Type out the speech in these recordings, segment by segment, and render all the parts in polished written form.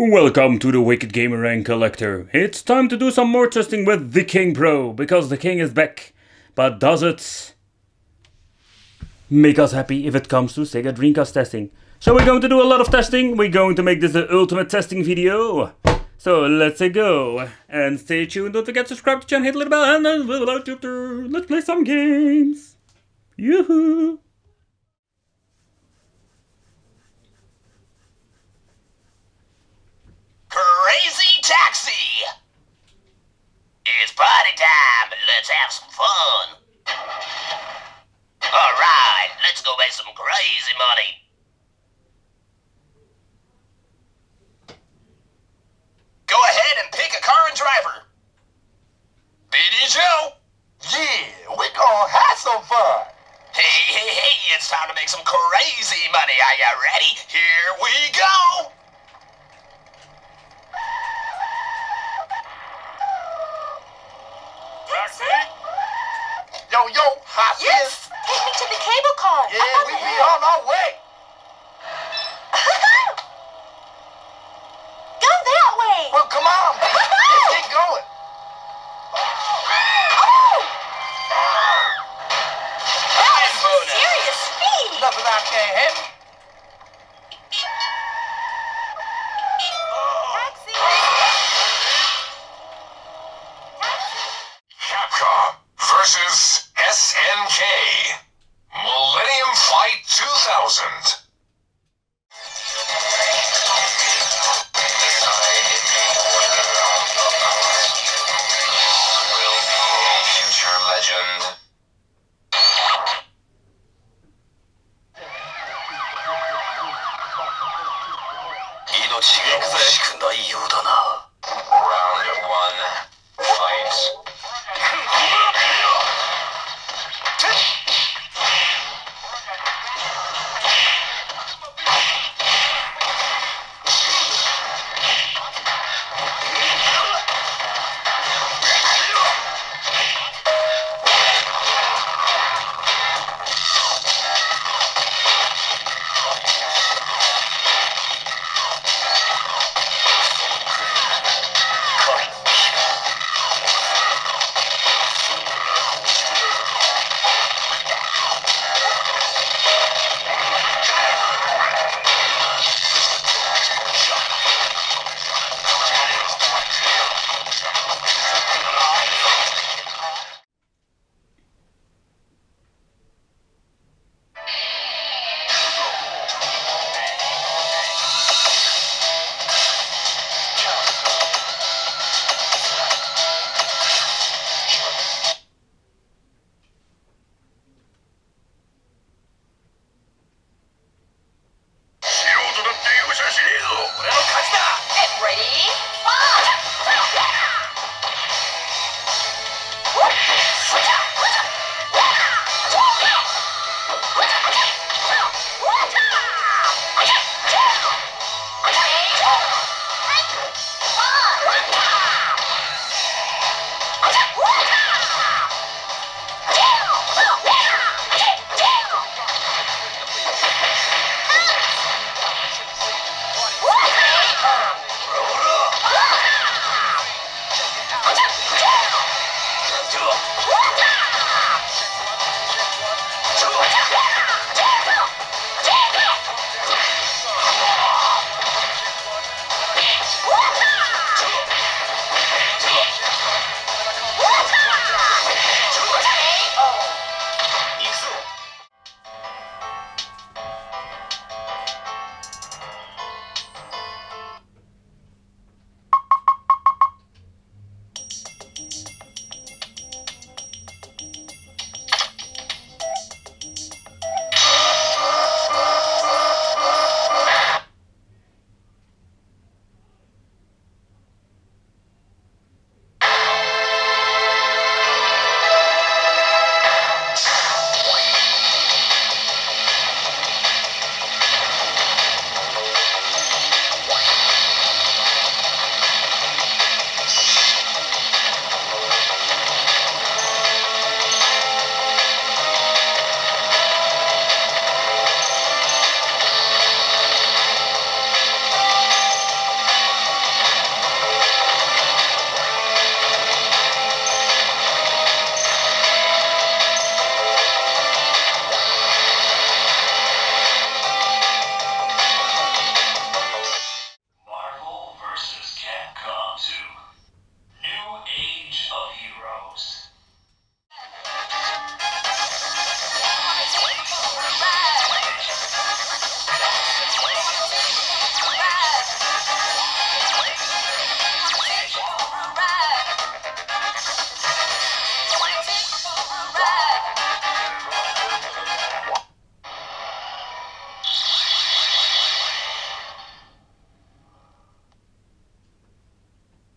Welcome to the Wicked Gamer and Collector. It's time to do some more testing with the King Pro, because the King is back. But does it make us happy if it comes to Sega Dreamcast testing? So we're going to do a lot of testing. We're going to make this the ultimate testing video. So let's go. And stay tuned. Don't forget to subscribe to the channel, hit the little bell, and then let's play some games. Yoo-hoo! Crazy Taxi! It's party time, let's have some fun. Alright, let's go make some crazy money. Go ahead and pick a car and driver. BD Joe! Yeah, we gonna have some fun. Hey, it's time to make some crazy money. Are you ready? Here we go! Yo, hot Yes! Take me to the cable car. Yeah, we be on our way. Go that way. Well, come on, B. Let's get going. Oh! That was some serious speed. Nothing I can't handle. Taxi. Capcom versus SNK. Millennium Fight 2000. Will be a future legend. Round one. Fight.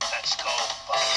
Let's go, buddy.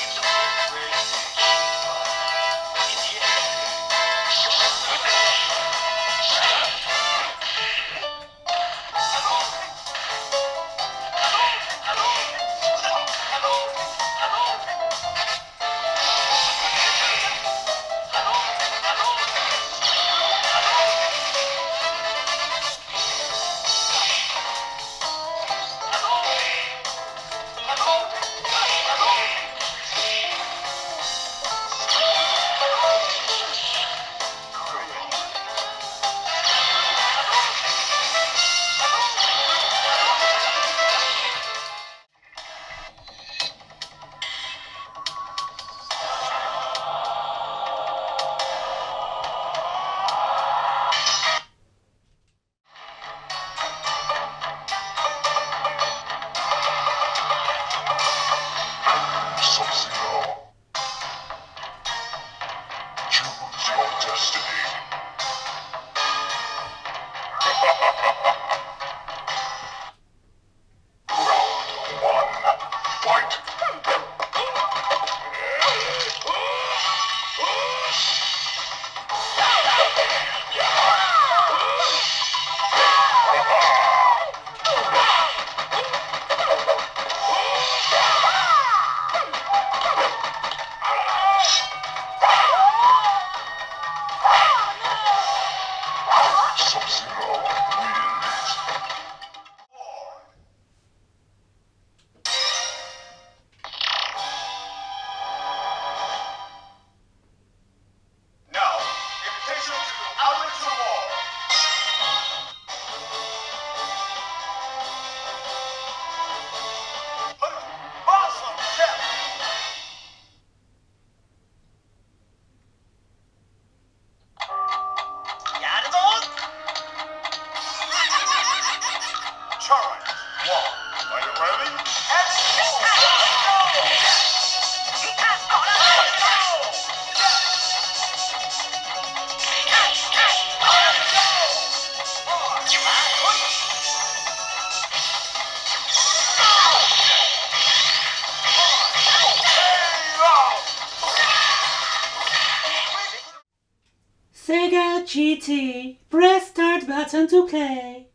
Sub-Zero. Choose your destiny. Round one. Fight! Sub-Zero wins. Now, invitation to Outlet to War. Awesome, Jeff. Charge. War. Are you ready? Sega GT. Press start button to play.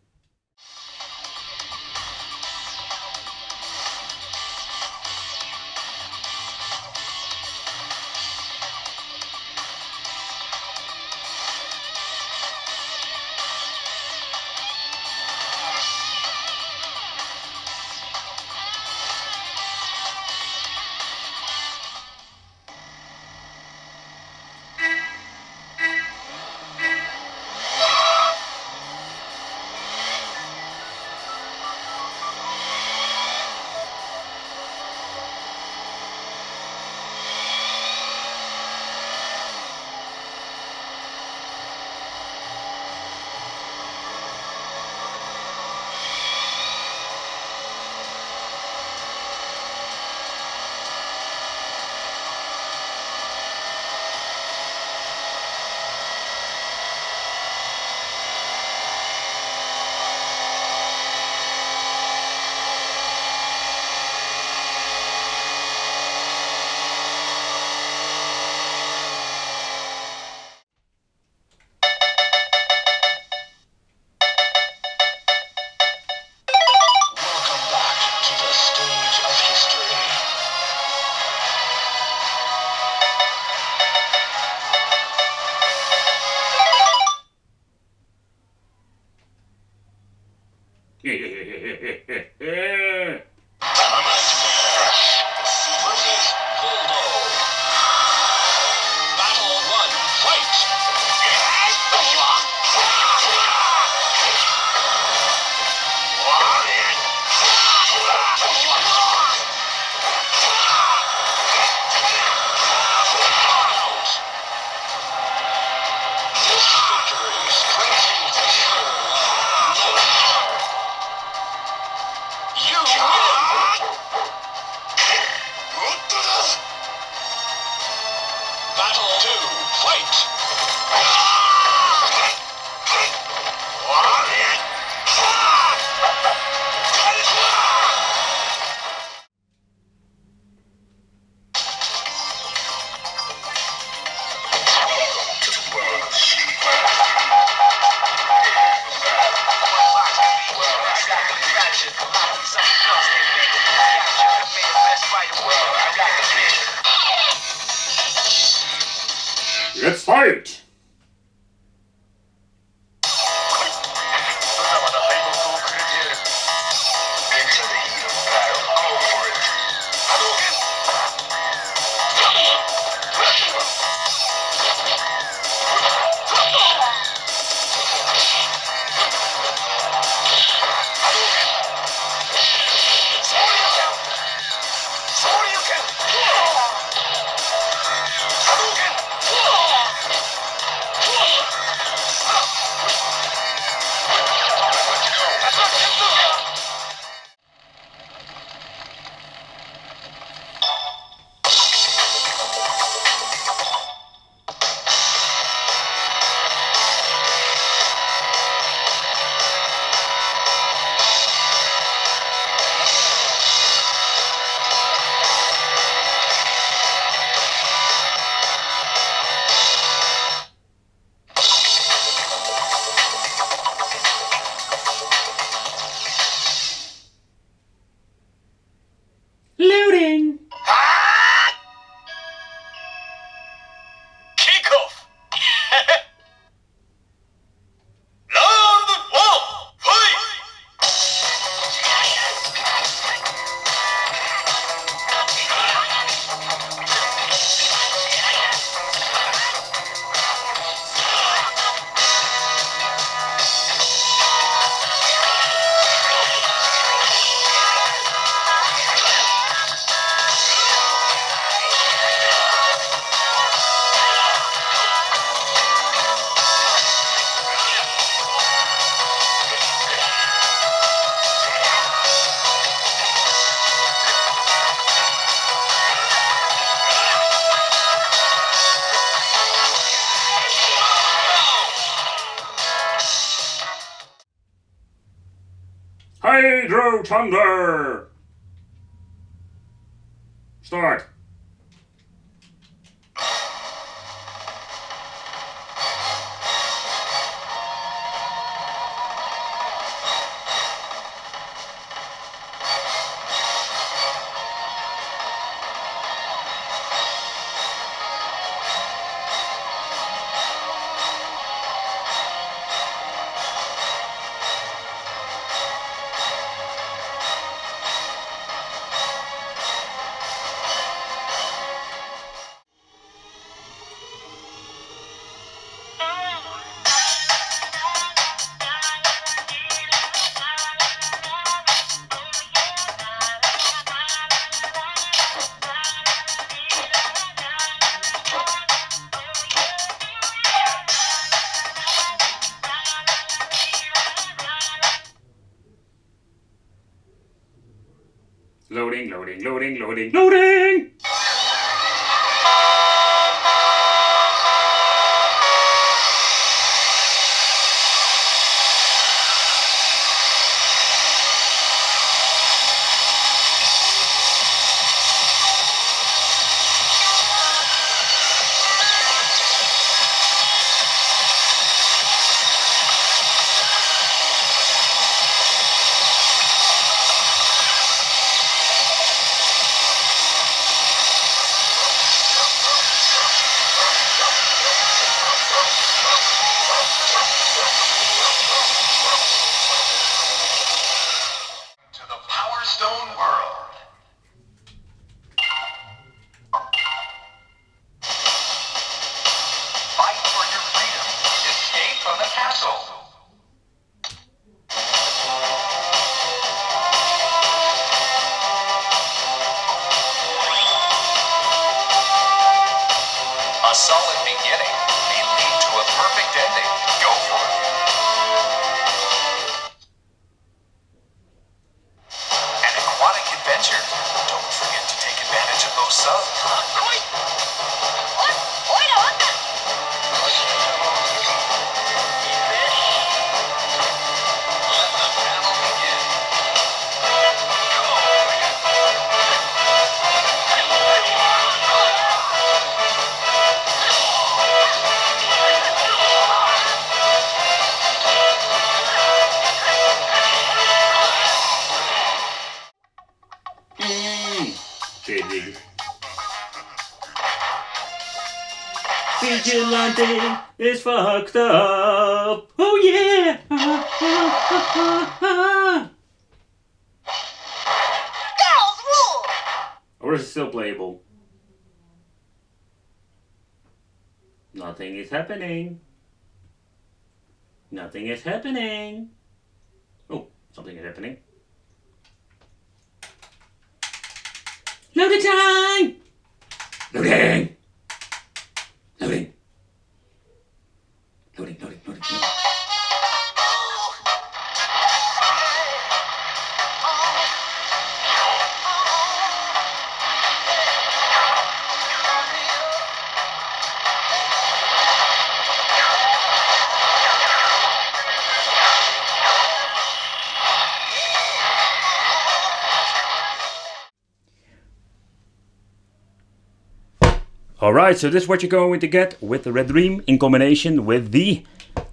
Let's fight! 無様な敗北をくれてやる。Enter the heat of battle. Go for it. Hadouken! Loading! Kick off! Round one, fight! Hydro Thunder! Start. Loading, loading, loading, loading, loading! To the Power Stone world. Fight for your freedom. Escape from the castle. A solid beginning may lead to a perfect ending. Go for it. An aquatic adventure. Don't forget to take advantage of those subs. Let the battle begin. Go! Vigilante is fucked up. Oh yeah! Girls rule! Or is it still playable? Nothing is happening. Nothing is happening. Oh, something is happening. Loading time! Loading! Loading. Loading, loading, loading, loading. Alright, so this is what you're going to get with the Red Dream in combination with the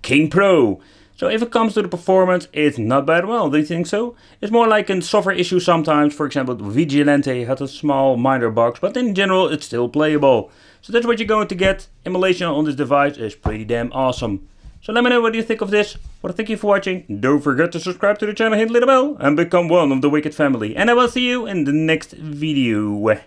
King Pro. So if it comes to the performance, it's not bad. Well, do you think so? It's more like a software issue sometimes. For example, Vigilante had a small minor box, but in general it's still playable. So that's what you're going to get. Emulation on this device is pretty damn awesome. So let me know what you think of this. Well, thank you for watching. Don't forget to subscribe to the channel, hit the little bell, and become one of the Wicked family. And I will see you in the next video.